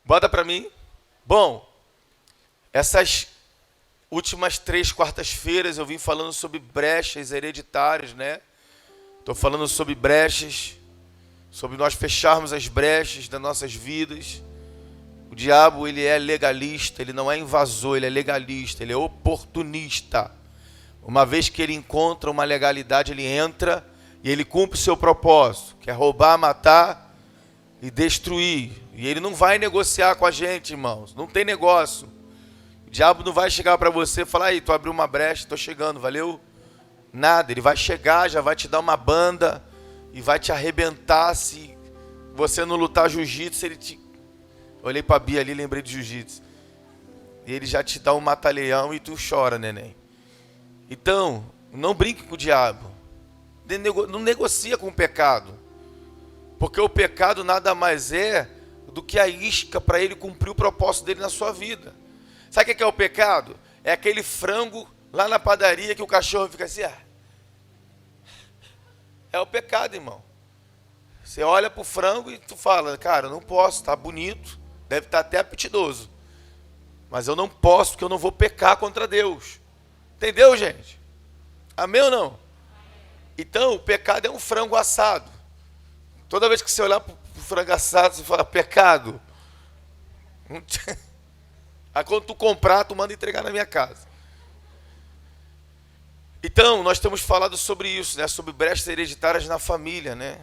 Bota para mim. Bom, essas últimas 3 quartas-feiras eu vim falando sobre brechas hereditárias, né? Estou falando sobre brechas, sobre nós fecharmos as brechas das nossas vidas. O diabo, ele é legalista, ele não é invasor, ele é legalista, ele é oportunista. Uma vez que ele encontra uma legalidade, ele entra e ele cumpre o seu propósito, que é roubar, matar e destruir. E ele não vai negociar com a gente, irmãos. Não tem negócio. O diabo não vai chegar para você e falar, aí, tu abriu uma brecha, estou chegando, valeu? Nada, ele vai chegar, já vai te dar uma banda e vai te arrebentar se você não lutar jiu-jitsu, ele te... Olhei para a Bia ali, lembrei de jiu-jitsu. E ele já te dá um mata-leão e tu chora, neném. Então, não brinque com o diabo. Não negocia com o pecado. Porque o pecado nada mais é do que a isca para ele cumprir o propósito dele na sua vida. Sabe o que é o pecado? É aquele frango lá na padaria que o cachorro fica assim. É o pecado, irmão. Você olha para o frango e tu fala, cara, eu não posso, tá bonito, deve estar até apetitoso. Mas eu não posso, porque eu não vou pecar contra Deus. Entendeu, gente? Amém ou não? Então, o pecado é um frango assado. Toda vez que você olhar para o frango assado, você fala, pecado. Aí quando tu comprar, tu manda entregar na minha casa. Então, nós temos falado sobre isso, né? Sobre brechas hereditárias na família, né?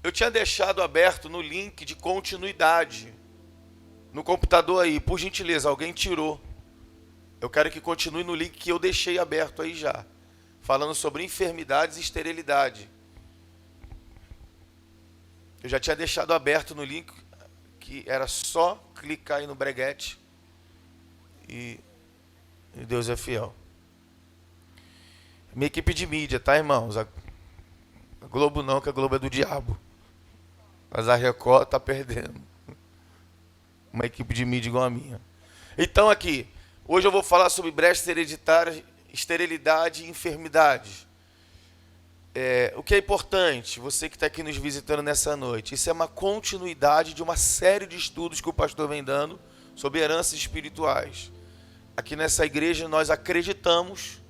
Eu tinha deixado aberto no link de continuidade no computador aí. Por gentileza, alguém tirou. Eu quero que continue no link que eu deixei aberto aí já. Falando sobre enfermidades e esterilidade. Eu já tinha deixado aberto no link que era só clicar aí no breguete e Deus é fiel. Minha equipe de mídia, tá, irmãos? A Globo não, que a Globo é do diabo. Mas a Record tá perdendo. Uma equipe de mídia igual a minha. Então aqui, hoje eu vou falar sobre brechas hereditárias, esterilidade e enfermidade. O que é importante, você que está aqui nos visitando nessa noite, isso é uma continuidade de uma série de estudos que o pastor vem dando sobre heranças espirituais. Aqui nessa igreja nós acreditamos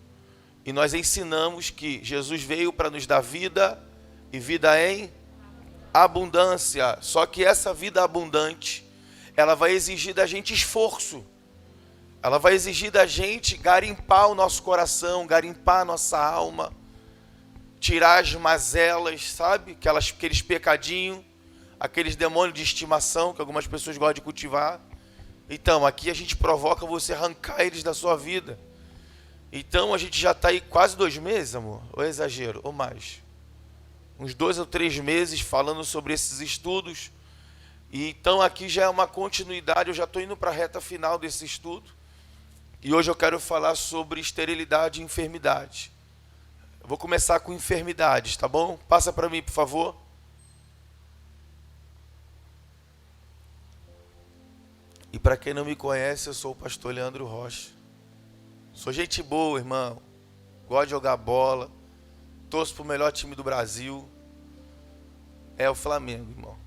e nós ensinamos que Jesus veio para nos dar vida e vida em abundância. Só que essa vida abundante, ela vai exigir da gente esforço. Ela vai exigir da gente garimpar o nosso coração, garimpar a nossa alma, tirar as mazelas, sabe? Aqueles pecadinhos, aqueles demônios de estimação que algumas pessoas gostam de cultivar. Então, aqui a gente provoca você arrancar eles da sua vida. Então, a gente já está aí quase 2 meses, amor? Ou é exagero? Ou mais? Uns 2 ou 3 meses falando sobre esses estudos. E então, aqui já é uma continuidade. Eu já estou indo para a reta final desse estudo. E hoje eu quero falar sobre esterilidade e enfermidade. Eu vou começar com enfermidades, tá bom? Passa para mim, por favor. E para quem não me conhece, eu sou o pastor Leandro Rocha. Sou gente boa, irmão. Gosto de jogar bola. Torço pro melhor time do Brasil. É o Flamengo, irmão.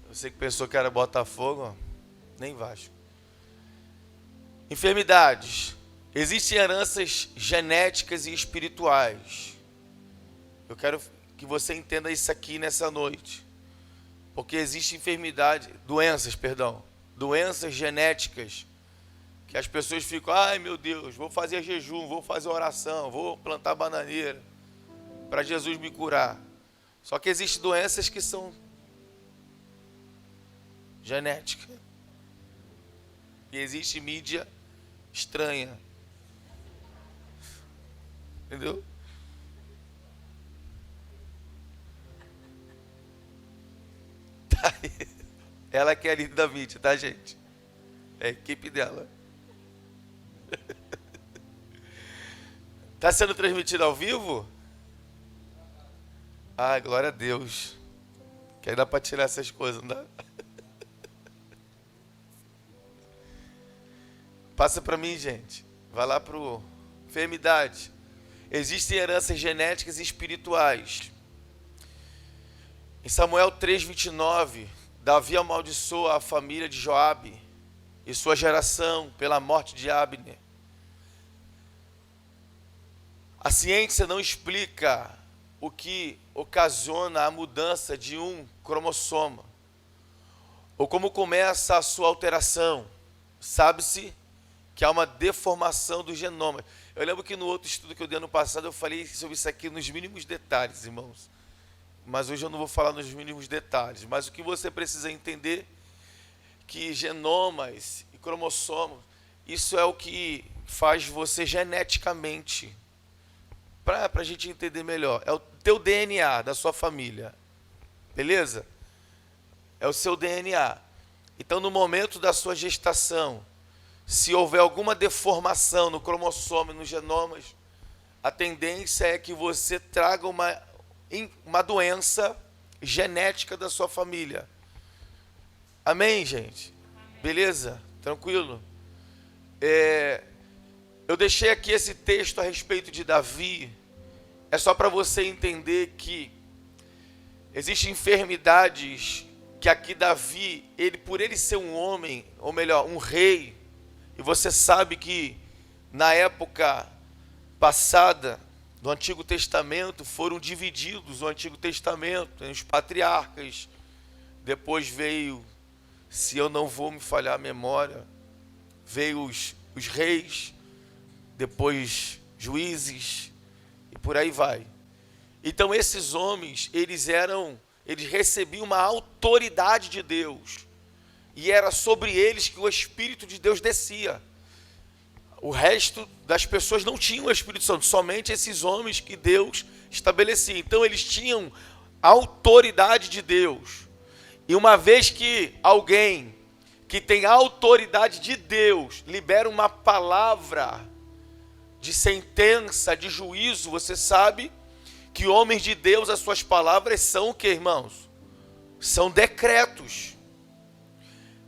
Você que pensou que era Botafogo, ó, nem Vasco. Enfermidades. Existem heranças genéticas e espirituais. Eu quero que você entenda isso aqui nessa noite. Porque existem doenças genéticas, que as pessoas ficam, ai meu Deus, vou fazer jejum, vou fazer oração, vou plantar bananeira, para Jesus me curar. Só que existem doenças que são genéticas. E existe mídia estranha. Entendeu? Tá aí. Ela que é a líder da mídia, tá, gente? É a equipe dela. Tá sendo transmitido ao vivo? Ai, glória a Deus. Que aí dá para tirar essas coisas, não dá? Passa para mim, gente. Vai lá pro enfermidade. Existem heranças genéticas e espirituais. Em Samuel 3:29, Davi amaldiçoa a família de Joabe e sua geração pela morte de Abner. A ciência não explica o que ocasiona a mudança de um cromossoma, ou como começa a sua alteração. Sabe-se que há uma deformação do genoma. Eu lembro que no outro estudo que eu dei ano passado, eu falei sobre isso aqui nos mínimos detalhes, irmãos. Mas hoje eu não vou falar nos mínimos detalhes. Mas o que você precisa entender, que genomas e cromossomos, isso é o que faz você geneticamente. Para a gente entender melhor, é o teu DNA da sua família, beleza? É o seu DNA. Então, no momento da sua gestação, se houver alguma deformação no cromossomo e nos genomas, a tendência é que você traga uma doença genética da sua família. Amém, gente? Beleza? Tranquilo? Eu deixei aqui esse texto a respeito de Davi. É só para você entender que existem enfermidades que aqui Davi, por ele ser um homem, ou melhor, um rei, e você sabe que na época passada do Antigo Testamento foram divididos o Antigo Testamento em os patriarcas, depois veio, se eu não vou me falhar a memória, veio os reis, depois juízes, e por aí vai. Então esses homens, eles recebiam uma autoridade de Deus, e era sobre eles que o Espírito de Deus descia. O resto das pessoas não tinham o Espírito Santo, somente esses homens que Deus estabelecia. Então eles tinham a autoridade de Deus. E uma vez que alguém que tem a autoridade de Deus libera uma palavra de sentença, de juízo, você sabe que homens de Deus, as suas palavras são o que, irmãos? São decretos.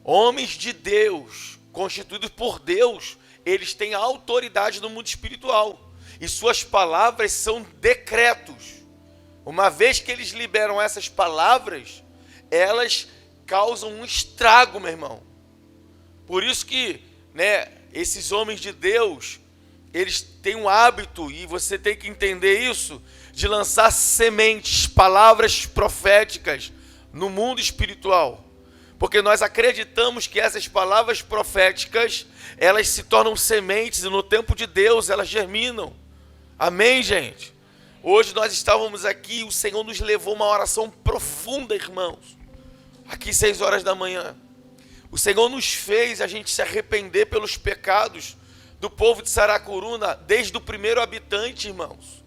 Homens de Deus, constituídos por Deus, eles têm autoridade no mundo espiritual. E suas palavras são decretos. Uma vez que eles liberam essas palavras, elas causam um estrago, meu irmão. Por isso que, esses homens de Deus, eles têm um hábito, e você tem que entender isso, de lançar sementes, palavras proféticas no mundo espiritual. Porque nós acreditamos que essas palavras proféticas, elas se tornam sementes e no tempo de Deus elas germinam. Amém, gente? Hoje nós estávamos aqui e o Senhor nos levou uma oração profunda, irmãos. Aqui 6 horas da manhã. O Senhor nos fez a gente se arrepender pelos pecados do povo de Saracuruna, desde o primeiro habitante, irmãos.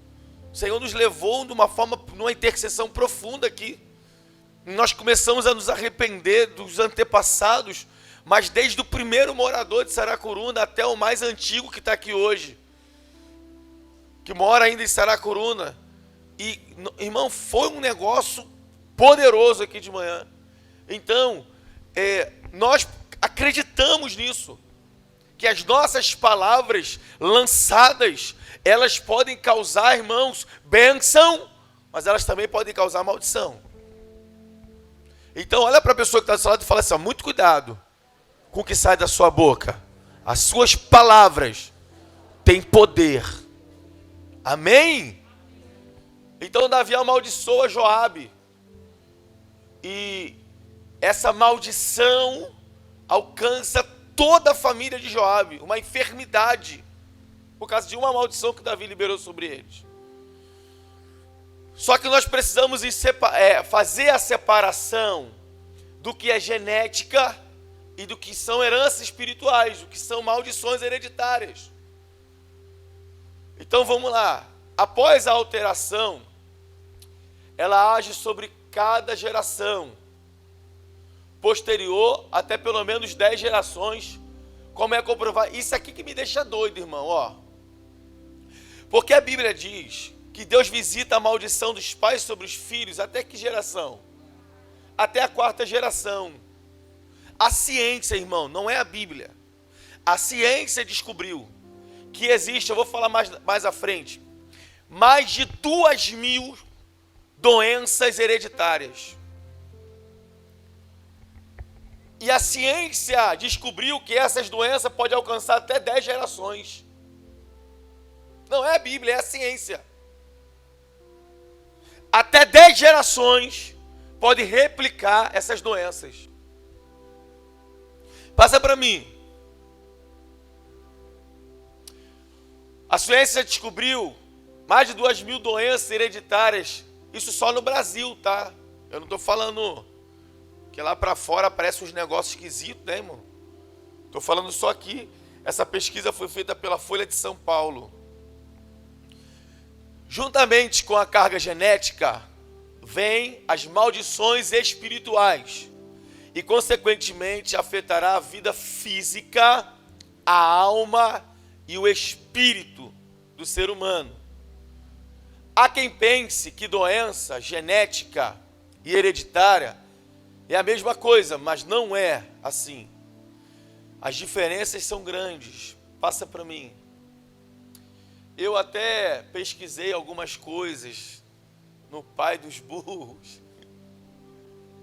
O Senhor nos levou de uma forma, numa intercessão profunda aqui. Nós começamos a nos arrepender dos antepassados, mas desde o primeiro morador de Saracuruna até o mais antigo que está aqui hoje, que mora ainda em Saracuruna. E, irmão, foi um negócio poderoso aqui de manhã. Então, nós acreditamos nisso, que as nossas palavras lançadas, elas podem causar, irmãos, bênção, mas elas também podem causar maldição. Então olha para a pessoa que está do seu lado e fala assim, muito cuidado com o que sai da sua boca. As suas palavras têm poder. Amém? Então Davi amaldiçoa Joabe. E essa maldição alcança toda a família de Joabe. Uma enfermidade. Por causa de uma maldição que Davi liberou sobre eles. Só que nós precisamos fazer a separação do que é genética e do que são heranças espirituais, do que são maldições hereditárias. Então vamos lá. Após a alteração, ela age sobre cada geração, posterior até pelo menos 10 gerações. Como é comprovar? Isso aqui que me deixa doido, irmão. Ó. Porque a Bíblia diz que Deus visita a maldição dos pais sobre os filhos, até que geração? Até a 4ª geração. A ciência, irmão, não é a Bíblia. A ciência descobriu que existe, eu vou falar mais à frente, mais de 2.000 doenças hereditárias. E a ciência descobriu que essas doenças podem alcançar até 10 gerações. Não é a Bíblia, é a ciência. Até 10 gerações pode replicar essas doenças. Passa para mim. A ciência descobriu mais de 2.000 doenças hereditárias. Isso só no Brasil, tá? Eu não estou falando que lá para fora aparecem uns negócios esquisitos, né, irmão? Estou falando só aqui. Essa pesquisa foi feita pela Folha de São Paulo. Juntamente com a carga genética, vêm as maldições espirituais e, consequentemente, afetará a vida física, a alma e o espírito do ser humano. Há quem pense que doença genética e hereditária é a mesma coisa, mas não é assim. As diferenças são grandes. Passa para mim. Eu até pesquisei algumas coisas no Pai dos Burros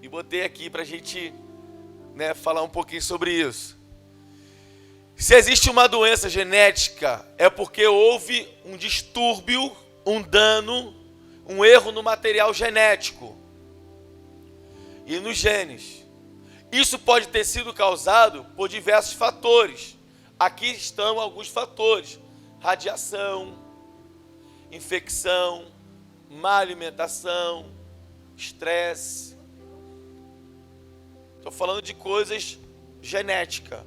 e botei aqui para a gente, falar um pouquinho sobre isso. Se existe uma doença genética, é porque houve um distúrbio, um dano, um erro no material genético e nos genes. Isso pode ter sido causado por diversos fatores. Aqui estão alguns fatores: radiação, infecção, má alimentação, estresse. Estou falando de coisas genéticas.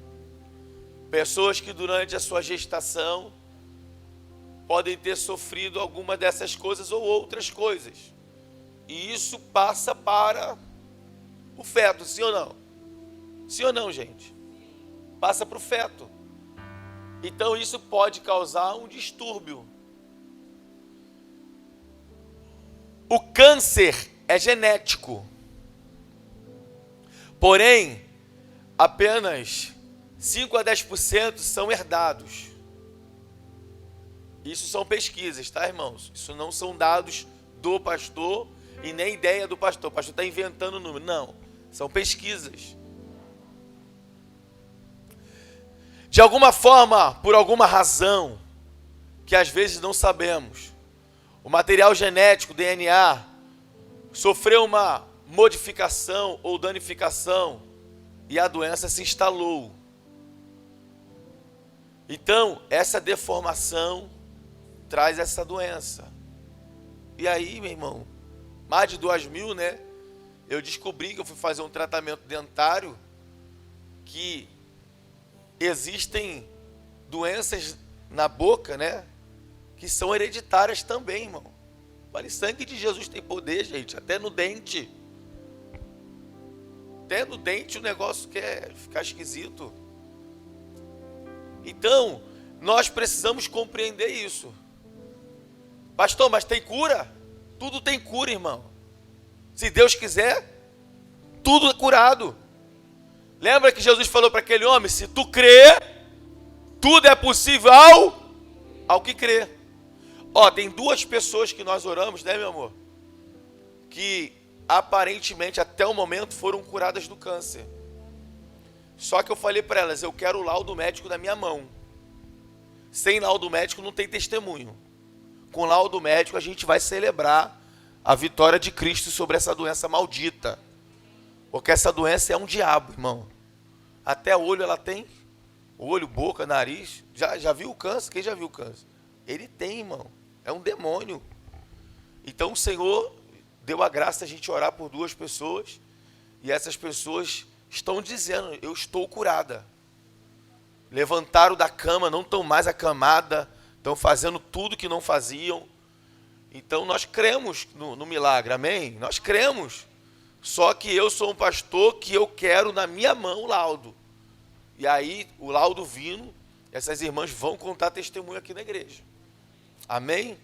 Pessoas que durante a sua gestação podem ter sofrido alguma dessas coisas ou outras coisas. E isso passa para o feto, sim ou não? Sim ou não, gente? Passa para o feto. Então isso pode causar um distúrbio. O câncer é genético. Porém, apenas 5 a 10% são herdados. Isso são pesquisas, tá, irmãos? Isso não são dados do pastor e nem ideia do pastor. O pastor está inventando o número. Não, são pesquisas. De alguma forma, por alguma razão, que às vezes não sabemos, o material genético, DNA, sofreu uma modificação ou danificação e a doença se instalou. Então, essa deformação traz essa doença. E aí, meu irmão, mais de 2.000, né? Eu descobri que eu fui fazer um tratamento dentário que existem doenças na boca, né? Que são hereditárias também, irmão. Olha, o sangue de Jesus tem poder, gente, até no dente. Até no dente o negócio quer ficar esquisito. Então, nós precisamos compreender isso. Pastor, mas tem cura? Tudo tem cura, irmão. Se Deus quiser, tudo é curado. Lembra que Jesus falou para aquele homem: se tu crer, tudo é possível ao que crê. Ó, tem 2 pessoas que nós oramos, né, meu amor? Que aparentemente até o momento foram curadas do câncer. Só que eu falei para elas: eu quero o laudo médico na minha mão. Sem laudo médico não tem testemunho. Com laudo médico a gente vai celebrar a vitória de Cristo sobre essa doença maldita. Porque essa doença é um diabo, irmão. Até olho ela tem. Olho, boca, nariz. Já viu o câncer? Quem já viu o câncer? Ele tem, irmão. É um demônio. Então o Senhor deu a graça a gente orar por 2 pessoas. E essas pessoas estão dizendo: eu estou curada. Levantaram da cama, não estão mais acamada. Estão fazendo tudo que não faziam. Então nós cremos no milagre, amém? Nós cremos. Só que eu sou um pastor que eu quero na minha mão o laudo. E aí, o laudo vindo, essas irmãs vão contar testemunho aqui na igreja. Amém?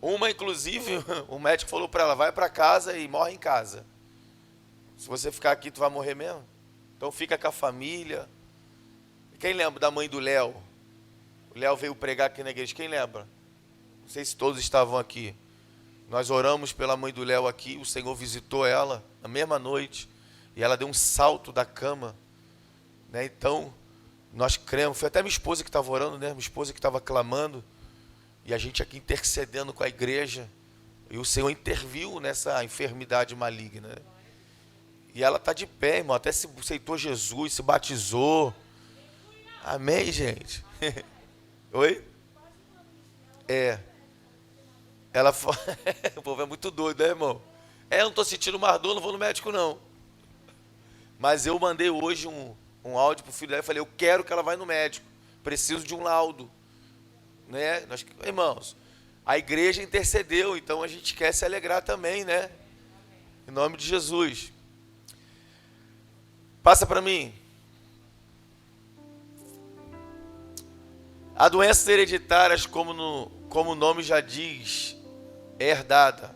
Uma, inclusive, o médico falou para ela: vai para casa e morre em casa. Se você ficar aqui, tu vai morrer mesmo? Então fica com a família. Quem lembra da mãe do Léo? O Léo veio pregar aqui na igreja. Quem lembra? Não sei se todos estavam aqui. Nós oramos pela mãe do Léo aqui. O Senhor visitou ela na mesma noite. E ela deu um salto da cama. né? Então, nós cremos. Foi até minha esposa que estava orando, né? Minha esposa que estava clamando, e a gente aqui intercedendo com a igreja, e o Senhor interviu nessa enfermidade maligna, né? E ela está de pé, irmão, até se aceitou Jesus, se batizou. Amém, gente? Oi? É. Ela o povo é muito doido, né, irmão? Eu não estou sentindo mais dor, não vou no médico, não. Mas eu mandei hoje um áudio pro filho dela e falei, eu quero que ela vá no médico. Preciso de um laudo. Né? Irmãos, a igreja intercedeu, então a gente quer se alegrar também, né? Em nome de Jesus. Passa para mim. Há doenças hereditárias, como o nome já diz, é herdada.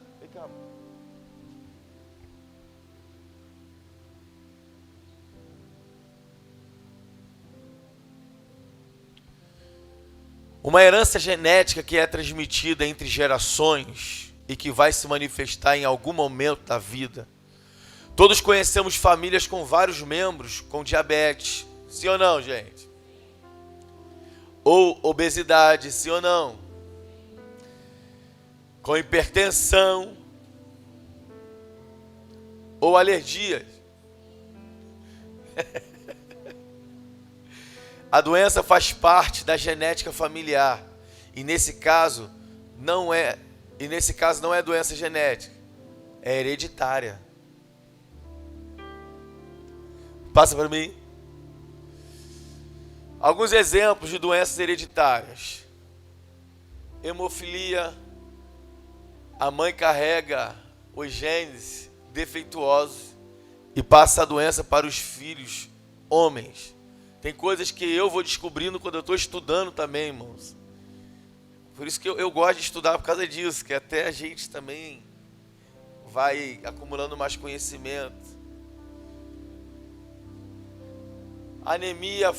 Uma herança genética que é transmitida entre gerações e que vai se manifestar em algum momento da vida. Todos conhecemos famílias com vários membros com diabetes, sim ou não, gente? Ou obesidade, sim ou não? Com hipertensão ou alergias. A doença faz parte da genética familiar e nesse caso não é doença genética, é hereditária. Passa para mim. Alguns exemplos de doenças hereditárias. Hemofilia. A mãe carrega os genes defeituosos e passa a doença para os filhos homens. Tem coisas que eu vou descobrindo quando eu estou estudando também, irmãos. Por isso que eu gosto de estudar por causa disso, que até a gente também vai acumulando mais conhecimento. Anemia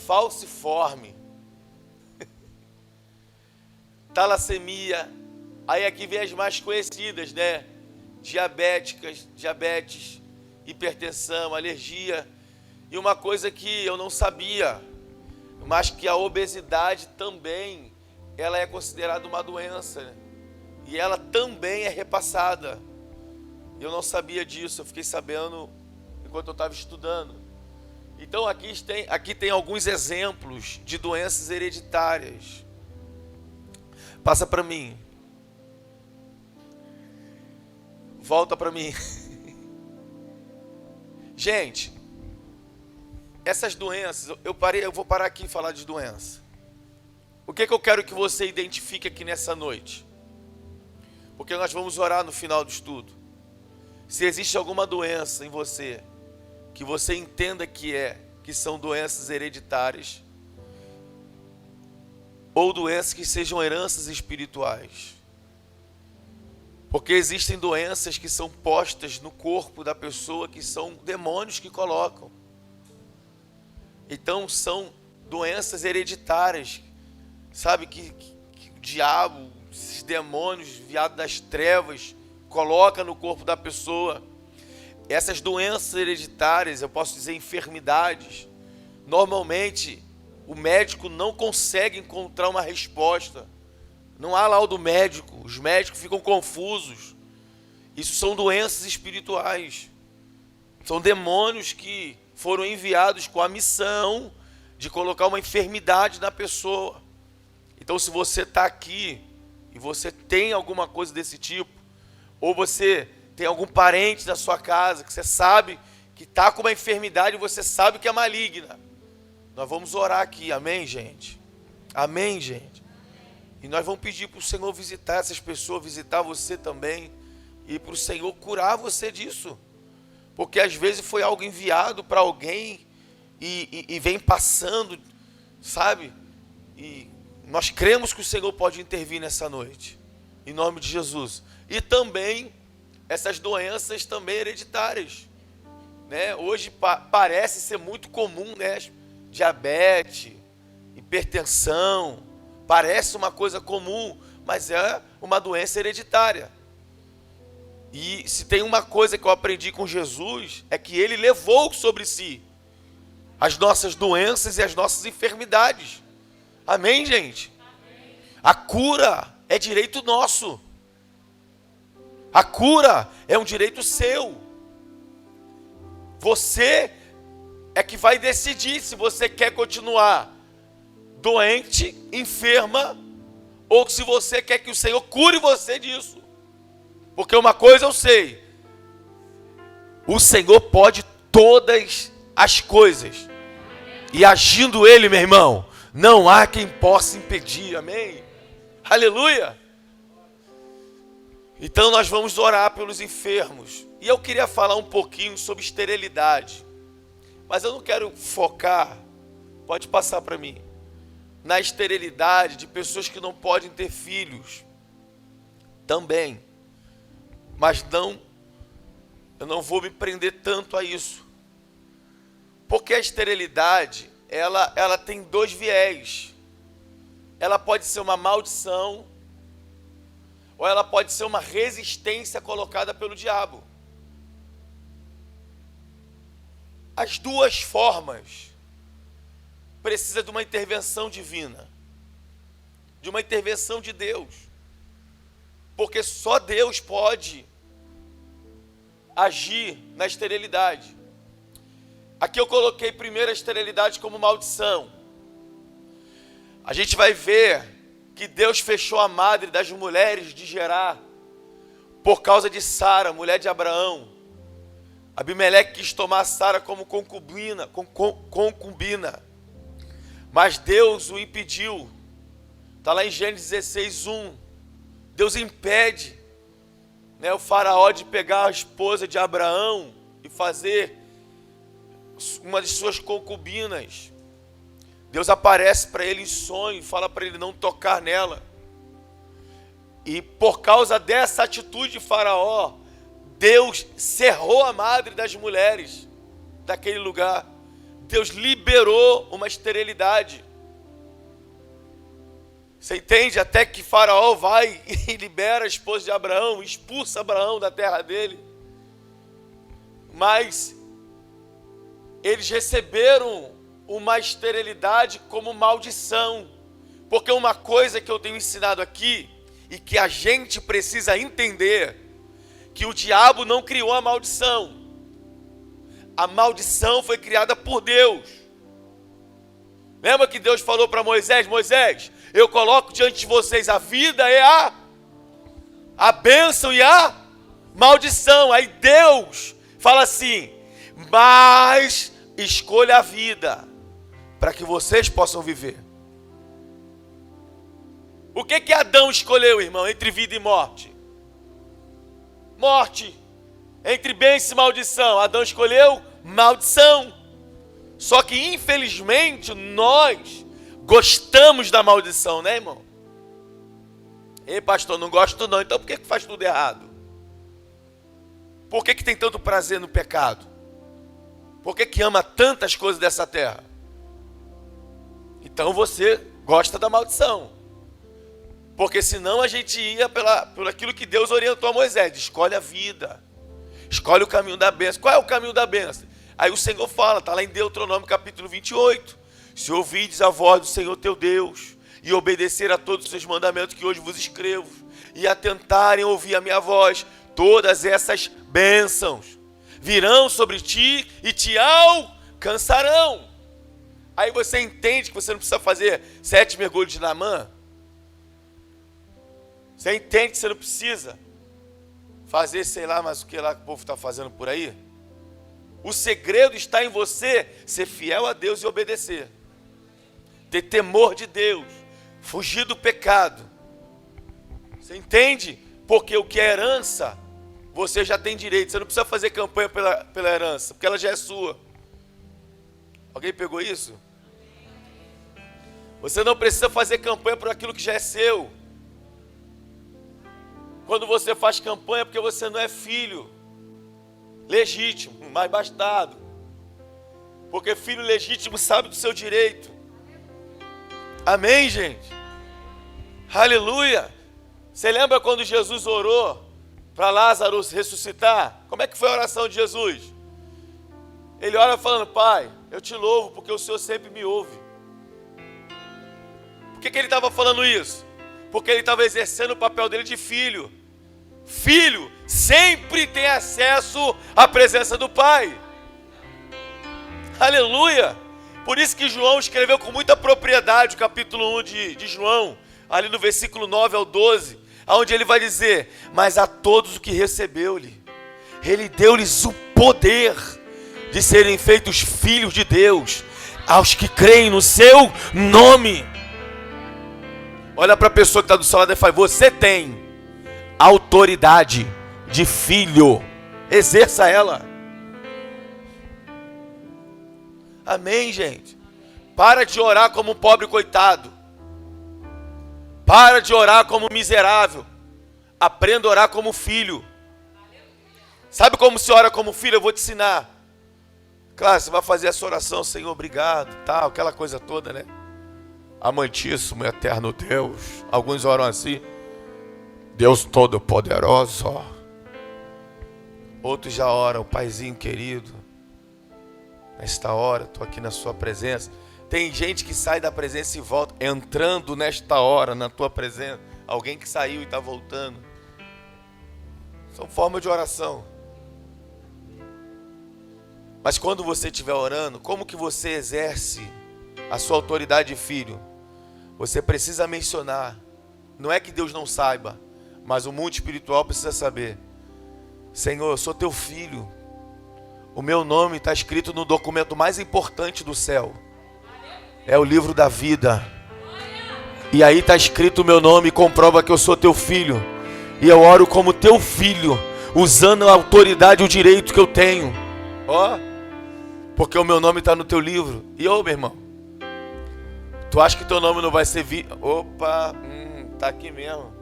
falciforme. Talassemia. Aí aqui vem as mais conhecidas, né? Diabetes, hipertensão, alergia. E uma coisa que eu não sabia, mas que a obesidade também, ela é considerada uma doença, né? E ela também é repassada. Eu não sabia disso, eu fiquei sabendo enquanto eu estava estudando. Então aqui tem alguns exemplos de doenças hereditárias. Passa para mim. Volta para mim. Gente, essas doenças, eu vou parar aqui e falar de doença. O que eu quero que você identifique aqui nessa noite? Porque nós vamos orar no final do estudo. Se existe alguma doença em você, que você entenda que são doenças hereditárias, ou doenças que sejam heranças espirituais. Porque existem doenças que são postas no corpo da pessoa, que são demônios que colocam. Então são doenças hereditárias, sabe, que o diabo, esses demônios viados das trevas, coloca no corpo da pessoa. Essas doenças hereditárias, eu posso dizer enfermidades, normalmente o médico não consegue encontrar uma resposta. Não há laudo médico, os médicos ficam confusos. Isso são doenças espirituais. São demônios que foram enviados com a missão de colocar uma enfermidade na pessoa. Então, se você está aqui e você tem alguma coisa desse tipo, ou você tem algum parente da sua casa que você sabe que está com uma enfermidade e você sabe que é maligna, nós vamos orar aqui, amém, gente? Amém, gente? E nós vamos pedir para o Senhor visitar essas pessoas, visitar você também, e para o Senhor curar você disso. Porque às vezes foi algo enviado para alguém e vem passando, sabe? E nós cremos que o Senhor pode intervir nessa noite, em nome de Jesus. E também essas doenças também hereditárias, né? Hoje parece ser muito comum, né? Diabetes, hipertensão, parece uma coisa comum, mas é uma doença hereditária. E se tem uma coisa que eu aprendi com Jesus, é que ele levou sobre si as nossas doenças e as nossas enfermidades. Amém, gente? A cura é direito nosso. A cura é um direito seu. Você é que vai decidir se você quer continuar doente, enferma, ou se você quer que o Senhor cure você disso. Porque uma coisa eu sei: o Senhor pode todas as coisas. E agindo Ele, meu irmão, não há quem possa impedir. Amém? Aleluia! Então nós vamos orar pelos enfermos. E eu queria falar um pouquinho sobre esterilidade. Mas eu não quero focar, pode passar para mim, na esterilidade de pessoas que não podem ter filhos. Também. Mas eu não vou me prender tanto a isso. Porque a esterilidade, ela tem dois viés. Ela pode ser uma maldição, ou ela pode ser uma resistência colocada pelo diabo. As duas formas precisam de uma intervenção divina, de uma intervenção de Deus. Porque só Deus pode agir na esterilidade. Aqui eu coloquei primeiro a esterilidade como maldição. A gente vai ver que Deus fechou a madre das mulheres de Gerar por causa de Sara, mulher de Abraão. Abimeleque quis tomar Sara como concubina, mas Deus o impediu. Está lá em Gênesis 16:1. Deus impede, o faraó de pegar a esposa de Abraão e fazer uma de suas concubinas. Deus aparece para ele em sonho e fala para ele não tocar nela. E por causa dessa atitude de faraó, Deus cerrou a madre das mulheres daquele lugar. Deus liberou uma esterilidade. Você entende? Até que faraó vai e libera a esposa de Abraão, expulsa Abraão da terra dele. Mas eles receberam uma esterilidade como maldição. Porque uma coisa que eu tenho ensinado aqui, e que a gente precisa entender, que o diabo não criou a maldição. A maldição foi criada por Deus. Lembra que Deus falou para Moisés: Moisés, eu coloco diante de vocês a vida e a bênção e a maldição. Aí Deus fala assim: mas escolha a vida, para que vocês possam viver. O que Adão escolheu, irmão, entre vida e morte? Morte. Entre bênção e maldição, Adão escolheu maldição. Só que infelizmente nós gostamos da maldição, né, irmão? Ei, pastor, não gosto não. Então por que faz tudo errado? Por que tem tanto prazer no pecado? Por que ama tantas coisas dessa terra? Então você gosta da maldição. Porque senão a gente ia por aquilo que Deus orientou a Moisés: escolhe a vida, escolhe o caminho da bênção. Qual é o caminho da bênção? Aí o Senhor fala, está lá em Deuteronômio capítulo 28. Se ouvides a voz do Senhor teu Deus, e obedecer a todos os seus mandamentos que hoje vos escrevo, e atentarem a ouvir a minha voz, todas essas bênçãos virão sobre ti e te alcançarão. Aí você entende que você não precisa fazer 7 mergulhos de Naamã. Você entende que você não precisa fazer, sei lá, mas o que lá que o povo está fazendo por aí? O segredo está em você ser fiel a Deus e obedecer. Ter temor de Deus. Fugir do pecado. Você entende? Porque o que é herança, você já tem direito. Você não precisa fazer campanha pela herança, porque ela já é sua. Alguém pegou isso? Você não precisa fazer campanha por aquilo que já é seu. Quando você faz campanha, porque você não é filho legítimo, mas bastardo. Porque filho legítimo sabe do seu direito. Amém, gente? Aleluia! Você lembra quando Jesus orou para Lázaro ressuscitar, como é que foi a oração de Jesus? Ele ora falando: Pai, eu te louvo porque o Senhor sempre me ouve. Por que ele estava falando isso? Porque ele estava exercendo o papel dele de filho. Filho sempre tem acesso à presença do Pai. Aleluia! Por isso que João escreveu com muita propriedade o capítulo 1 de João, ali no versículo 9 ao 12, onde ele vai dizer: mas a todos o que recebeu-lhe, ele deu-lhes o poder de serem feitos filhos de Deus, aos que creem no seu nome. Olha para a pessoa que está do seu lado e fala: você tem autoridade de filho, exerça ela. Amém, gente? Para de orar como um pobre coitado. Para de orar como um miserável. Aprenda a orar como filho. Sabe como se ora como filho? Eu vou te ensinar. Claro, você vai fazer essa oração: Senhor, obrigado, tal, aquela coisa toda, né? Amantíssimo e eterno Deus. Alguns oram assim: Deus Todo-Poderoso. Outros já oram: Paizinho querido, nesta hora, estou aqui na sua presença. Tem gente que sai da presença e volta, entrando nesta hora na tua presença. Alguém que saiu e está voltando. São formas de oração. Mas quando você estiver orando, como que você exerce a sua autoridade de filho? Você precisa mencionar. Não é que Deus não saiba, mas o mundo espiritual precisa saber: Senhor, eu sou teu filho. O meu nome está escrito no documento mais importante do céu. É o livro da vida. E aí está escrito o meu nome, comprova que eu sou teu filho. E eu oro como teu filho, usando a autoridade e o direito que eu tenho. Ó, porque o meu nome está no teu livro. E meu irmão, tu acha que teu nome não vai ser Opa, tá aqui mesmo.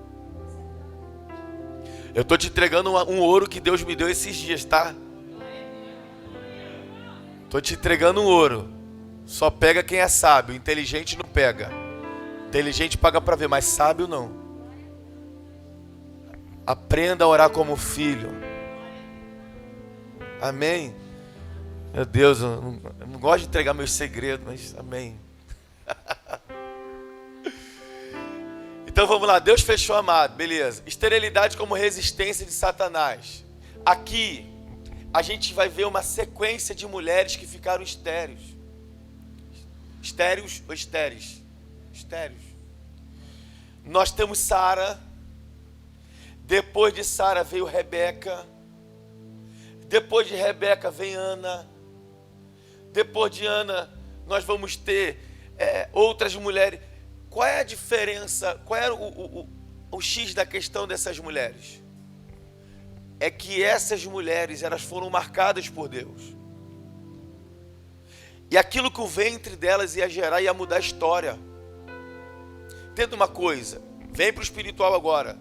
Eu estou te entregando um ouro que Deus me deu esses dias, tá? Estou te entregando um ouro. Só pega quem é sábio. Inteligente não pega. Inteligente paga para ver, mas sábio não. Aprenda a orar como filho. Amém? Meu Deus, eu não gosto de entregar meus segredos, mas amém. Então vamos lá. Deus fechou, amado. Beleza. Esterilidade como resistência de Satanás. Aqui a gente vai ver uma sequência de mulheres que ficaram estéreis. Estéreis ou estéreis? Estéreis. Nós temos Sara. Depois de Sara veio Rebeca. Depois de Rebeca vem Ana. Depois de Ana nós vamos ter outras mulheres. Qual é a diferença? Qual era o X da questão dessas mulheres? É que essas mulheres, elas foram marcadas por Deus. E aquilo que o ventre delas ia gerar, ia mudar a história. Entenda uma coisa, vem para o espiritual agora.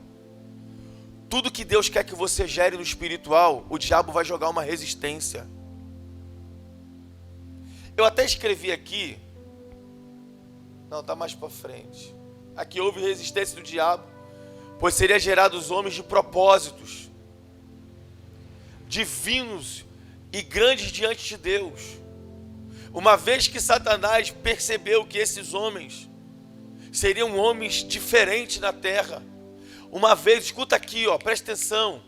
Tudo que Deus quer que você gere no espiritual, o diabo vai jogar uma resistência. Eu até escrevi aqui, não, está mais para frente. Aqui houve resistência do diabo, pois seria gerado os homens de propósitos divinos e grandes diante de Deus. Uma vez que Satanás percebeu que esses homens seriam homens diferentes na terra, uma vez, escuta aqui, ó, presta atenção,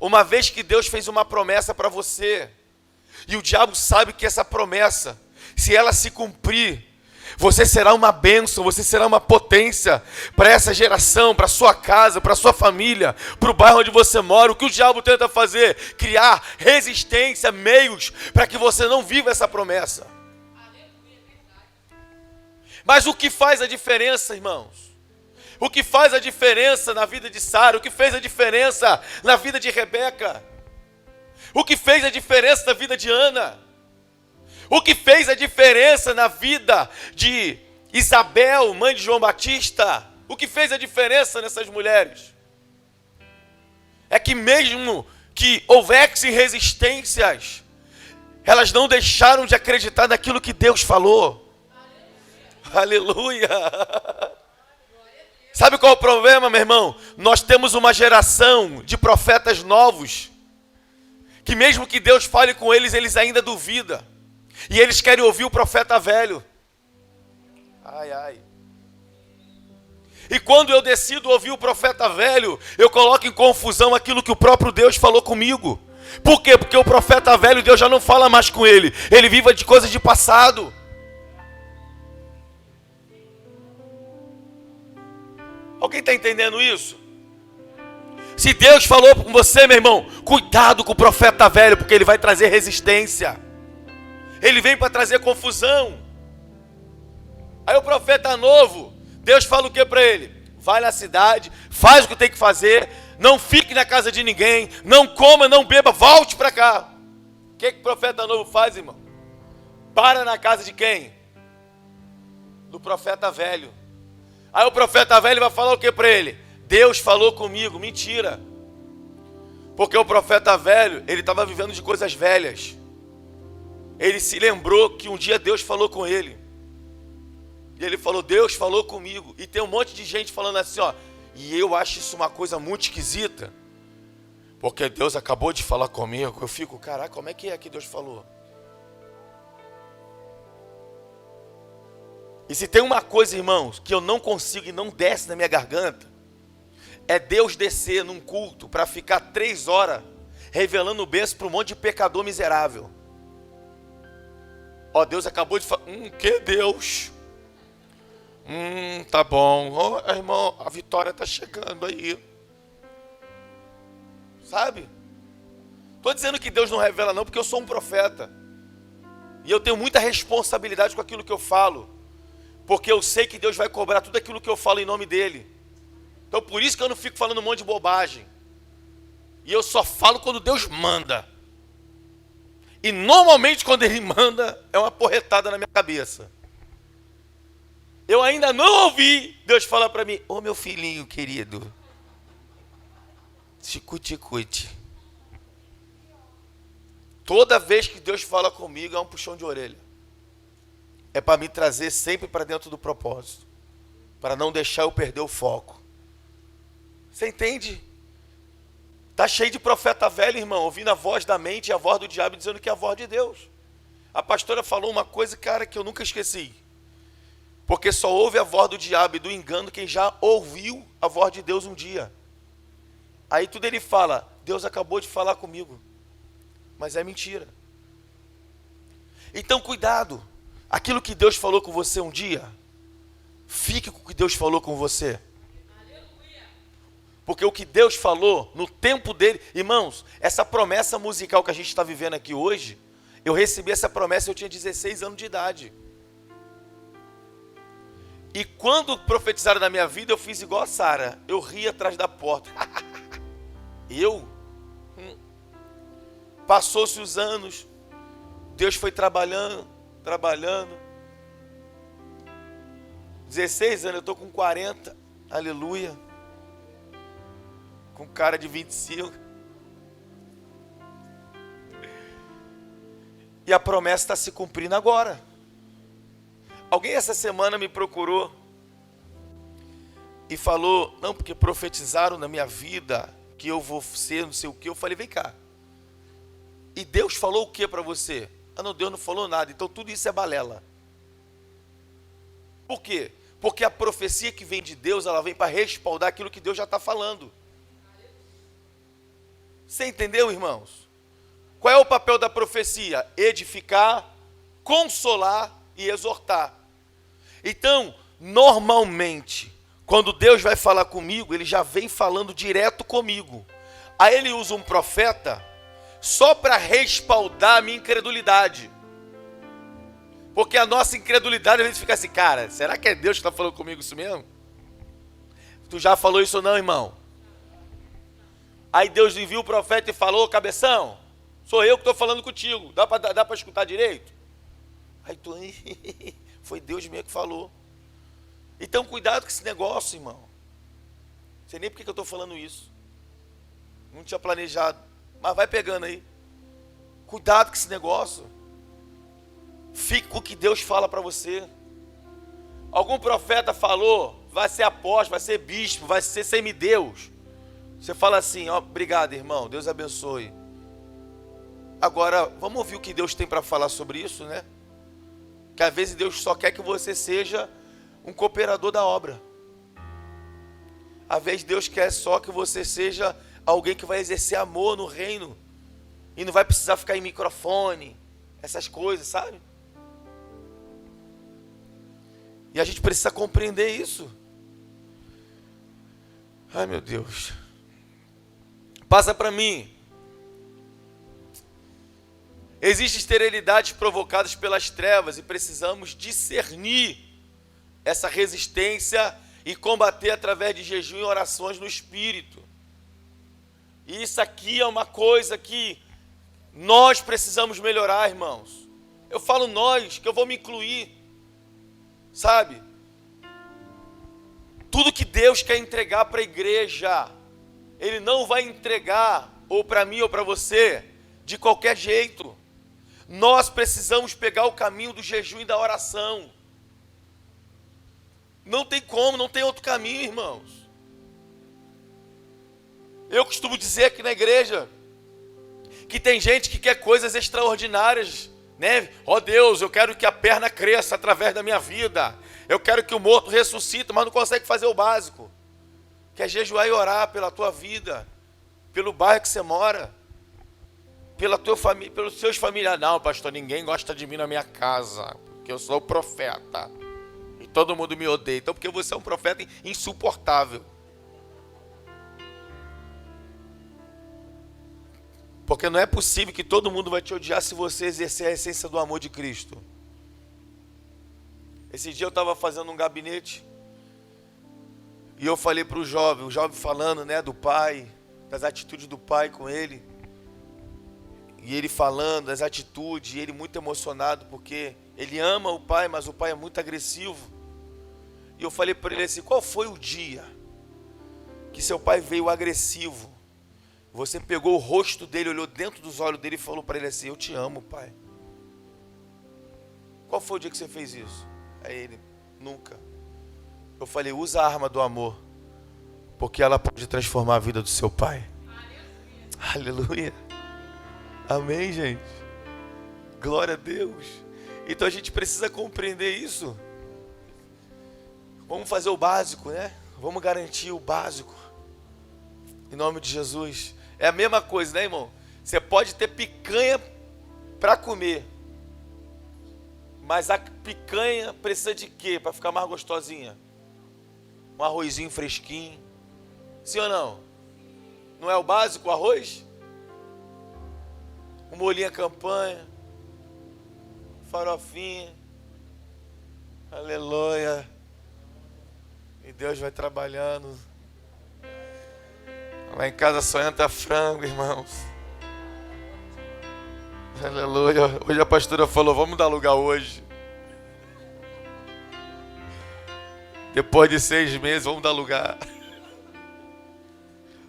uma vez que Deus fez uma promessa para você, e o diabo sabe que essa promessa, se ela se cumprir, você será uma bênção, você será uma potência para essa geração, para sua casa, para sua família, para o bairro onde você mora. O que o diabo tenta fazer? Criar resistência, meios para que você não viva essa promessa. Mas o que faz a diferença, irmãos? O que faz a diferença na vida de Sara? O que fez a diferença na vida de Rebeca? O que fez a diferença na vida de Ana? O que fez a diferença na vida de Isabel, mãe de João Batista? O que fez a diferença nessas mulheres? É que mesmo que houvessem resistências, elas não deixaram de acreditar naquilo que Deus falou. Aleluia! Sabe qual é o problema, meu irmão? Nós temos uma geração de profetas novos, que mesmo que Deus fale com eles, eles ainda duvidam. E eles querem ouvir o profeta velho. Ai, ai. E quando eu decido ouvir o profeta velho, eu coloco em confusão aquilo que o próprio Deus falou comigo. Por quê? Porque o profeta velho, Deus já não fala mais com ele. Ele vive de coisas de passado. Alguém está entendendo isso? Se Deus falou com você, meu irmão, cuidado com o profeta velho, porque ele vai trazer resistência. Ele vem para trazer confusão. Aí o profeta novo, Deus fala o que para ele? Vai na cidade, faz o que tem que fazer, não fique na casa de ninguém, não coma, não beba, volte para cá. O que o profeta novo faz, irmão? Para na casa de quem? Do profeta velho. Aí o profeta velho vai falar o que para ele? Deus falou comigo. Mentira. Porque o profeta velho, ele estava vivendo de coisas velhas. Ele se lembrou que um dia Deus falou com ele. E ele falou, Deus falou comigo. E tem um monte de gente falando assim, ó. E eu acho isso uma coisa muito esquisita. Porque Deus acabou de falar comigo. Eu fico, caraca, como é que Deus falou? E se tem uma coisa, irmãos, que eu não consigo e não desce na minha garganta, é Deus descer num culto para ficar 3 horas revelando bênção para um monte de pecador miserável. Ó, Deus acabou de falar, que Deus? Tá bom. Ó, irmão, a vitória está chegando aí. Sabe? Estou dizendo que Deus não revela não, porque eu sou um profeta. E eu tenho muita responsabilidade com aquilo que eu falo. Porque eu sei que Deus vai cobrar tudo aquilo que eu falo em nome dele. Então por isso que eu não fico falando um monte de bobagem. E eu só falo quando Deus manda. E normalmente quando ele manda, é uma porretada na minha cabeça. Eu ainda não ouvi Deus falar para mim, ô meu filhinho querido, te cuide. Toda vez que Deus fala comigo, é um puxão de orelha. É para me trazer sempre para dentro do propósito. Para não deixar eu perder o foco. Você entende? Está cheio de profeta velho, irmão, ouvindo a voz da mente e a voz do diabo, dizendo que é a voz de Deus. A pastora falou uma coisa, cara, que eu nunca esqueci. Porque só ouve a voz do diabo e do engano quem já ouviu a voz de Deus um dia. Aí tudo ele fala, Deus acabou de falar comigo. Mas é mentira. Então cuidado. Aquilo que Deus falou com você um dia, fique com o que Deus falou com você. Porque o que Deus falou no tempo dele, irmãos, essa promessa musical que a gente está vivendo aqui hoje, eu recebi essa promessa, eu tinha 16 anos de idade. E quando profetizaram na minha vida, eu fiz igual a Sara, eu ri atrás da porta. Passou-se os anos, Deus foi trabalhando. 16 anos, eu estou com 40, aleluia. Com cara de 25. E a promessa está se cumprindo agora. Alguém essa semana me procurou e falou, não, porque profetizaram na minha vida que eu vou ser não sei o que. Eu falei, vem cá. E Deus falou o que para você? Ah, não, Deus não falou nada, então tudo isso é balela. Por quê? Porque a profecia que vem de Deus, ela vem para respaldar aquilo que Deus já está falando. Você entendeu, irmãos? Qual é o papel da profecia? Edificar, consolar e exortar. Então, normalmente, quando Deus vai falar comigo, ele já vem falando direto comigo. Aí ele usa um profeta só para respaldar a minha incredulidade. Porque a nossa incredulidade, às vezes fica assim, cara, será que é Deus que está falando comigo isso mesmo? Tu já falou isso ou não, irmão? Aí Deus envia o profeta e falou, cabeção, sou eu que estou falando contigo, dá para escutar direito? Aí tu, foi Deus mesmo que falou. Então cuidado com esse negócio, irmão. Não sei nem por que eu estou falando isso. Não tinha planejado. Mas vai pegando aí. Cuidado com esse negócio. Fique com o que Deus fala para você. Algum profeta falou vai ser apóstolo, vai ser bispo, vai ser semideus. Você fala assim, ó, obrigado, irmão, Deus abençoe. Agora, vamos ouvir o que Deus tem para falar sobre isso, né? Que às vezes Deus só quer que você seja um cooperador da obra. Às vezes Deus quer só que você seja alguém que vai exercer amor no reino. E não vai precisar ficar em microfone, essas coisas, sabe? E a gente precisa compreender isso. Ai, meu Deus. Passa para mim. Existem esterilidades provocadas pelas trevas e precisamos discernir essa resistência e combater através de jejum e orações no Espírito. E isso aqui é uma coisa que nós precisamos melhorar, irmãos. Eu falo nós, que eu vou me incluir, sabe? Tudo que Deus quer entregar para a igreja, Ele não vai entregar, ou para mim ou para você, de qualquer jeito. Nós precisamos pegar o caminho do jejum e da oração. Não tem como, não tem outro caminho, irmãos. Eu costumo dizer aqui na igreja que tem gente que quer coisas extraordinárias, né? Ó Deus, eu quero que a perna cresça através da minha vida. Eu quero que o morto ressuscite, mas não consegue fazer o básico. Quer jejuar e orar pela tua vida, pelo bairro que você mora, pela tua família, pelos seus familiares. Não, pastor, ninguém gosta de mim na minha casa, porque eu sou o profeta. E todo mundo me odeia. Então, porque você é um profeta insuportável. Porque não é possível que todo mundo vai te odiar se você exercer a essência do amor de Cristo. Esse dia eu estava fazendo um gabinete e eu falei para o jovem falando, né, do pai, das atitudes do pai com ele. E ele falando das atitudes, e ele muito emocionado porque ele ama o pai, mas o pai é muito agressivo. E eu falei para ele assim, qual foi o dia que seu pai veio agressivo? Você pegou o rosto dele, olhou dentro dos olhos dele e falou para ele assim, eu te amo, pai. Qual foi o dia que você fez isso? Aí ele, nunca. Eu falei, usa a arma do amor, porque ela pode transformar a vida do seu pai. Aleluia. Amém, gente? Glória a Deus. Então a gente precisa compreender isso. Vamos fazer o básico, né? Vamos garantir o básico. Em nome de Jesus. É a mesma coisa, né, irmão? Você pode ter picanha para comer. Mas a picanha precisa de quê para ficar mais gostosinha? Um arrozinho fresquinho. Sim ou não? Não é o básico, o arroz? Um molhinho à campanha. Farofinha. Aleluia. E Deus vai trabalhando. Lá em casa só entra frango, irmãos. Aleluia. Hoje a pastora falou, vamos dar lugar hoje. Depois de 6 meses, vamos dar lugar.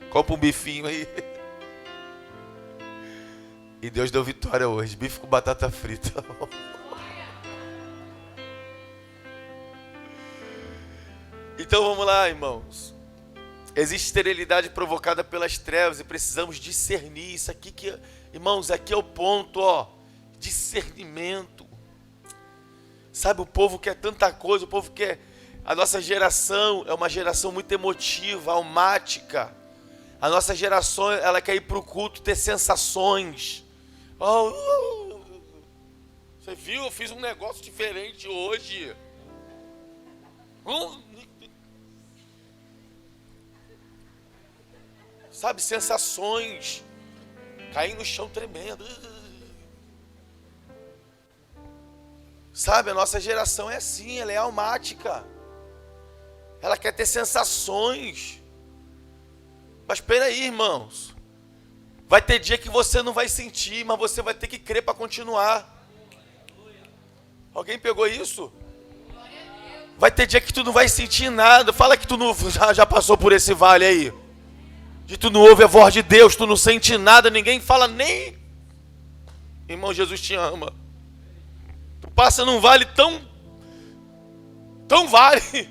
Compra um bifinho aí. E Deus deu vitória hoje. Bife com batata frita. Então vamos lá, irmãos. Existe esterilidade provocada pelas trevas e precisamos discernir isso aqui que, irmãos, aqui é o ponto, ó, discernimento. Sabe, o povo quer tanta coisa, o povo quer, a nossa geração é uma geração muito emotiva, almática. A nossa geração, ela quer ir para o culto ter sensações. Você viu? Eu fiz um negócio diferente hoje. Sabe, sensações. Cair no chão tremendo. Sabe, a nossa geração é assim, ela é almática. Ela quer ter sensações. Mas espera aí, irmãos. Vai ter dia que você não vai sentir, mas você vai ter que crer para continuar. Alguém pegou isso? Vai ter dia que tu não vai sentir nada. Fala que tu não, já passou por esse vale aí. De tu não ouve a voz de Deus, tu não sente nada, ninguém fala nem. Irmão, Jesus te ama. Tu passa num vale tão vale.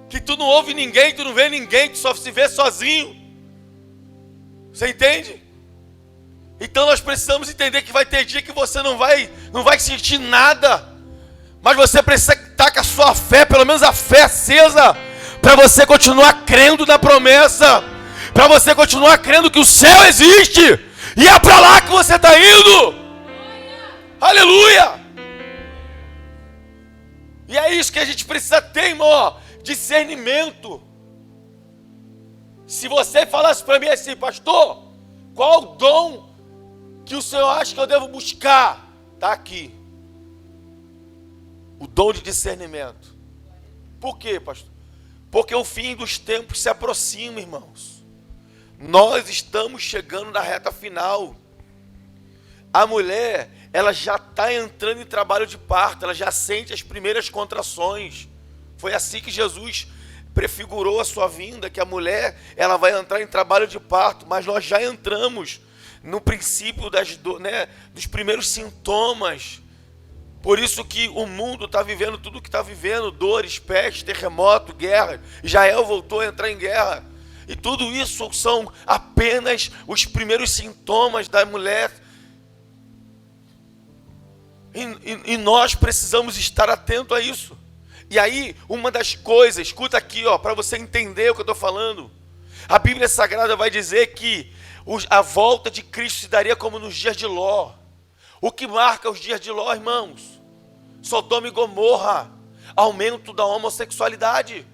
que tu não ouve ninguém, tu não vê ninguém, tu só se vê sozinho. Você entende? Então nós precisamos entender que vai ter dia que você não vai sentir nada, mas você precisa estar com a sua fé, pelo menos a fé acesa, para você continuar crendo na promessa, para você continuar crendo que o céu existe, e é para lá que você está indo. Aleluia! E é isso que a gente precisa ter, irmão, discernimento. Se você falasse para mim assim, pastor, qual o dom que o Senhor acha que eu devo buscar? Está aqui. O dom de discernimento. Por quê, pastor? Porque o fim dos tempos se aproxima, irmãos. Nós estamos chegando na reta final. A mulher, ela já está entrando em trabalho de parto, ela já sente as primeiras contrações. Foi assim que Jesus prefigurou a sua vinda, que a mulher, ela vai entrar em trabalho de parto, mas nós já entramos no princípio dos primeiros sintomas. Por isso que o mundo está vivendo tudo o que está vivendo, dores, peste, terremoto, guerra. Israel voltou a entrar em guerra. E tudo isso são apenas os primeiros sintomas da mulher. E nós precisamos estar atentos a isso. E aí, uma das coisas, escuta aqui, para você entender o que eu estou falando. A Bíblia Sagrada vai dizer que a volta de Cristo se daria como nos dias de Ló. O que marca os dias de Ló, irmãos? Sodoma e Gomorra, aumento da homossexualidade.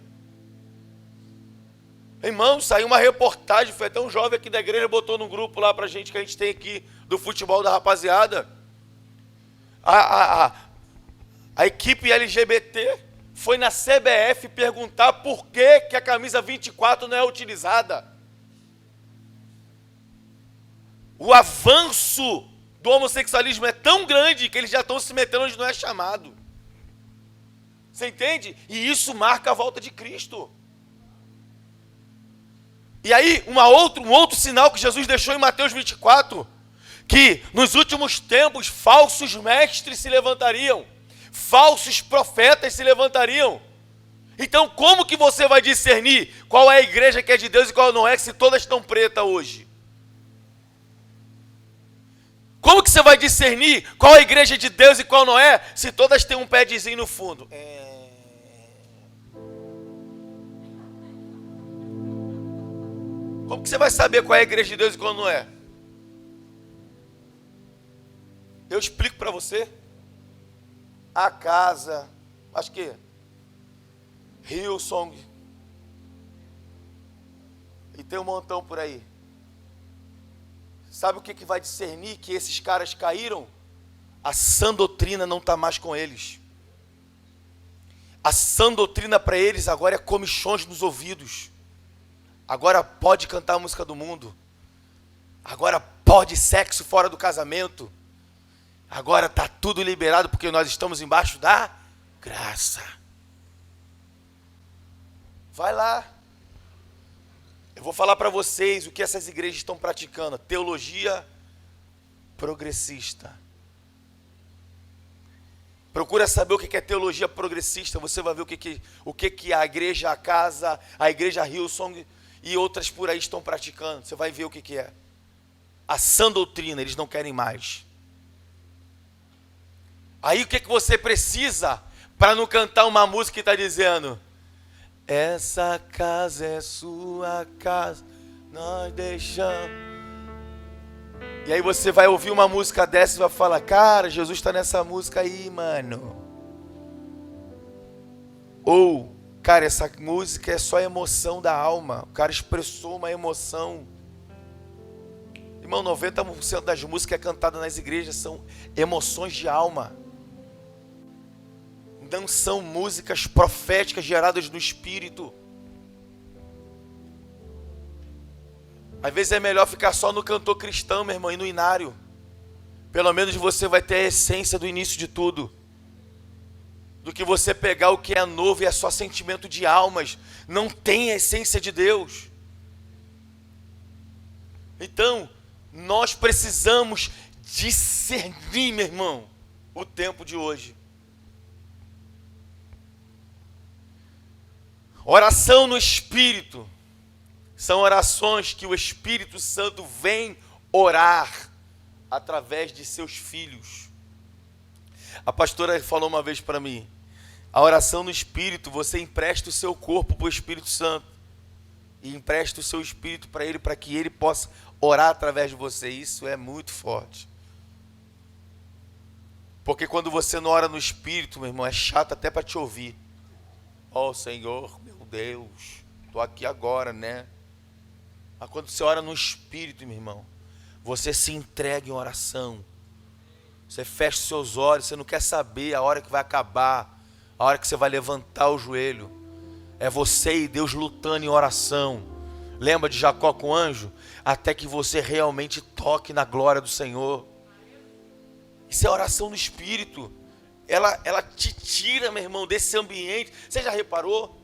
Irmãos, saiu uma reportagem, foi até um jovem aqui da igreja, botou no grupo lá pra gente, que a gente tem aqui, do futebol da rapaziada. A equipe LGBT foi na CBF perguntar por que a camisa 24 não é utilizada. O avanço do homossexualismo é tão grande que eles já estão se metendo onde não é chamado. Você entende? E isso marca a volta de Cristo. E aí, um outro sinal que Jesus deixou em Mateus 24, que nos últimos tempos falsos mestres se levantariam, falsos profetas se levantariam. Então, como que você vai discernir qual é a igreja que é de Deus e qual não é, se todas estão pretas hoje? Como que você vai discernir qual é a igreja de Deus e qual não é, se todas têm um pedzinho no fundo? Como que você vai saber qual é a igreja de Deus e qual não é? Eu explico para você. A casa, acho que Hillsong, e tem um montão por aí. Sabe o que vai discernir que esses caras caíram? A sã doutrina não está mais com eles. A sã doutrina para eles agora é comichões nos ouvidos. Agora pode cantar a música do mundo. Agora pode sexo fora do casamento. Agora está tudo liberado porque nós estamos embaixo da graça. Vai lá. Eu vou falar para vocês o que essas igrejas estão praticando. Teologia progressista. Procura saber o que é teologia progressista. Você vai ver o que a igreja, a casa, a igreja Hillsong e outras por aí estão praticando. Você vai ver o que é. A sã doutrina, eles não querem mais. Aí o que você precisa para não cantar uma música que está dizendo: essa casa é sua casa, nós deixamos. E aí você vai ouvir uma música dessa e vai falar: cara, Jesus está nessa música aí, mano. Ou, cara, essa música é só emoção da alma. O cara expressou uma emoção. Irmão, 90% das músicas cantadas nas igrejas são emoções de alma. Não são músicas proféticas geradas no Espírito. Às vezes é melhor ficar só no cantor cristão, meu irmão, e no inário. Pelo menos você vai ter a essência do início de tudo. Do que você pegar o que é novo e é só sentimento de almas. Não tem a essência de Deus. Então, nós precisamos discernir, meu irmão, o tempo de hoje. Oração no Espírito são orações que o Espírito Santo vem orar através de seus filhos. A pastora falou uma vez para mim, a oração no Espírito, você empresta o seu corpo para o Espírito Santo e empresta o seu espírito para ele, para que ele possa orar através de você. Isso é muito forte. Porque quando você não ora no Espírito, meu irmão, é chato até para te ouvir. Ó Senhor, meu Deus, estou aqui agora, né? Mas quando você ora no Espírito, meu irmão, você se entrega em oração. Você fecha os seus olhos, você não quer saber a hora que vai acabar, a hora que você vai levantar o joelho. É você e Deus lutando em oração. Lembra de Jacó com o anjo? Até que você realmente toque na glória do Senhor. Isso é oração no Espírito. Ela te tira, meu irmão, desse ambiente. Você já reparou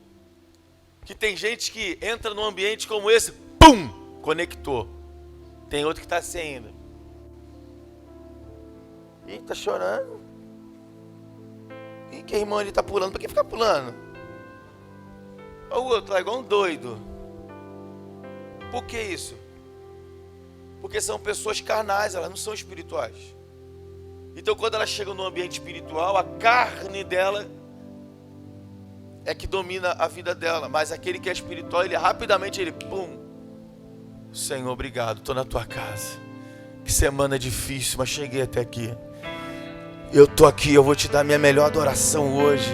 que tem gente que entra num ambiente como esse, pum, conectou. Tem outro que está sem ainda. Ih, tá chorando. Ih, que irmão, ele tá pulando. Por que ficar pulando? O outro lá, igual um doido. Por que isso? Porque são pessoas carnais, elas não são espirituais. Então quando elas chegam no ambiente espiritual, a carne dela é que domina a vida dela. Mas aquele que é espiritual, ele rapidamente, ele pum. Senhor, obrigado, estou na tua casa. Que semana difícil, mas cheguei até aqui. Eu estou aqui, eu vou te dar minha melhor adoração hoje.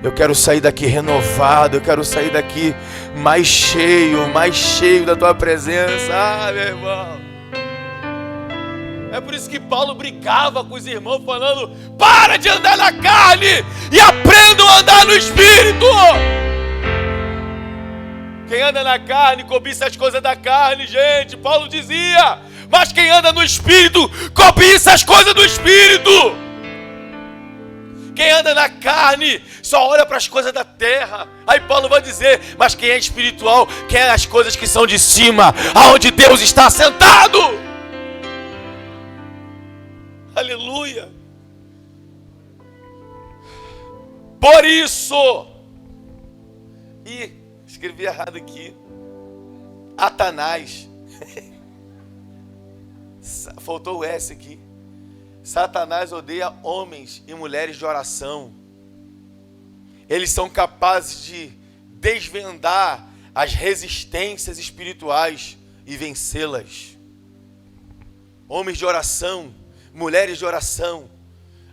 Eu quero sair daqui renovado, eu quero sair daqui mais cheio da tua presença. Ah, meu irmão. É por isso que Paulo brigava com os irmãos falando, para de andar na carne e aprendam a andar no Espírito. Quem anda na carne cobiça as coisas da carne, gente. Paulo dizia, mas quem anda no Espírito cobiça as coisas do Espírito. Quem anda na carne só olha para as coisas da terra. Aí Paulo vai dizer, mas quem é espiritual quer as coisas que são de cima, aonde Deus está sentado. Aleluia. Por isso, e escrevi errado aqui, Satanás, faltou o S aqui. Satanás odeia homens e mulheres de oração. Eles são capazes de desvendar as resistências espirituais e vencê-las. Homens de oração, mulheres de oração,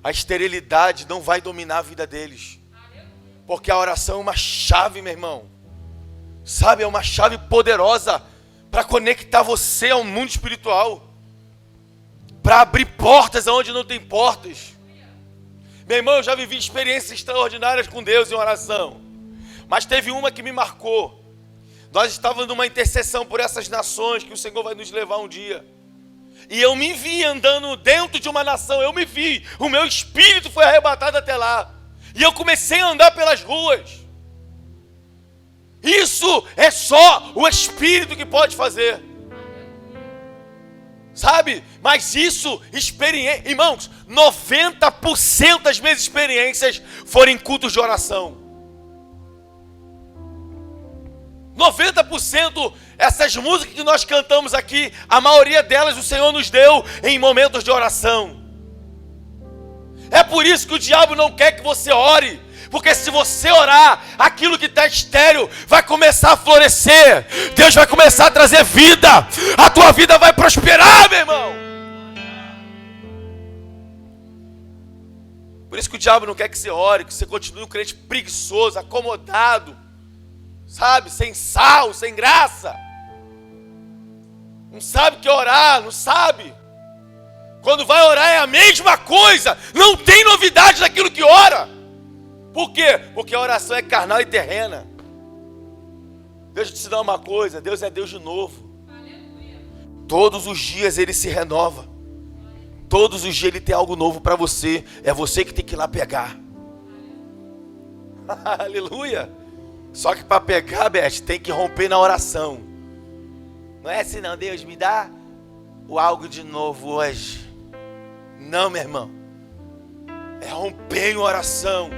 a esterilidade não vai dominar a vida deles. Porque a oração é uma chave, meu irmão. Sabe, é uma chave poderosa para conectar você ao mundo espiritual. Para abrir portas onde não tem portas. Meu irmão, eu já vivi experiências extraordinárias com Deus em oração. Mas teve uma que me marcou. Nós estávamos numa intercessão por essas nações que o Senhor vai nos levar um dia. E eu me vi andando dentro de uma nação, eu me vi. O meu espírito foi arrebatado até lá. E eu comecei a andar pelas ruas. Isso é só o Espírito que pode fazer. Sabe? Mas isso, irmãos, 90% das minhas experiências foram em cultos de oração. 90% essas músicas que nós cantamos aqui, a maioria delas o Senhor nos deu em momentos de oração. É por isso que o diabo não quer que você ore. Porque se você orar, aquilo que está estéril vai começar a florescer. Deus vai começar a trazer vida. A tua vida vai prosperar, meu irmão. Por isso que o diabo não quer que você ore, que você continue um crente preguiçoso, acomodado. Sabe, sem sal, sem graça. Não sabe o que é orar, não sabe. Quando vai orar é a mesma coisa. Não tem novidade naquilo que ora. Por quê? Porque a oração é carnal e terrena. Deixa eu te ensinar uma coisa. Deus é Deus de novo. Todos os dias Ele se renova. Todos os dias Ele tem algo novo para você. É você que tem que ir lá pegar. Aleluia. Só que para pegar, Beth, tem que romper na oração. Não é assim não, Deus me dá o algo de novo hoje. Não, meu irmão. É romper em oração.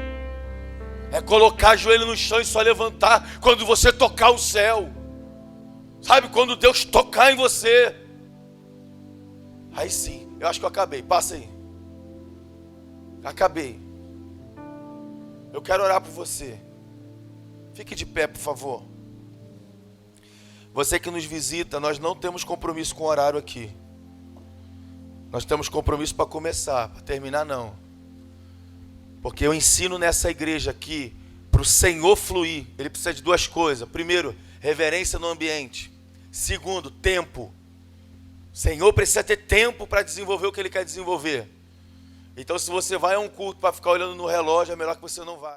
É colocar joelho no chão e só levantar quando você tocar o céu. Sabe, quando Deus tocar em você. Aí sim, eu acho que eu acabei. Passa aí. Acabei. Eu quero orar por você. Fique de pé, por favor. Você que nos visita, nós não temos compromisso com o horário aqui. Nós temos compromisso para começar, para terminar não. Porque eu ensino nessa igreja aqui, para o Senhor fluir, ele precisa de duas coisas. Primeiro, reverência no ambiente. Segundo, tempo. O Senhor precisa ter tempo para desenvolver o que Ele quer desenvolver. Então, se você vai a um culto para ficar olhando no relógio, é melhor que você não vá.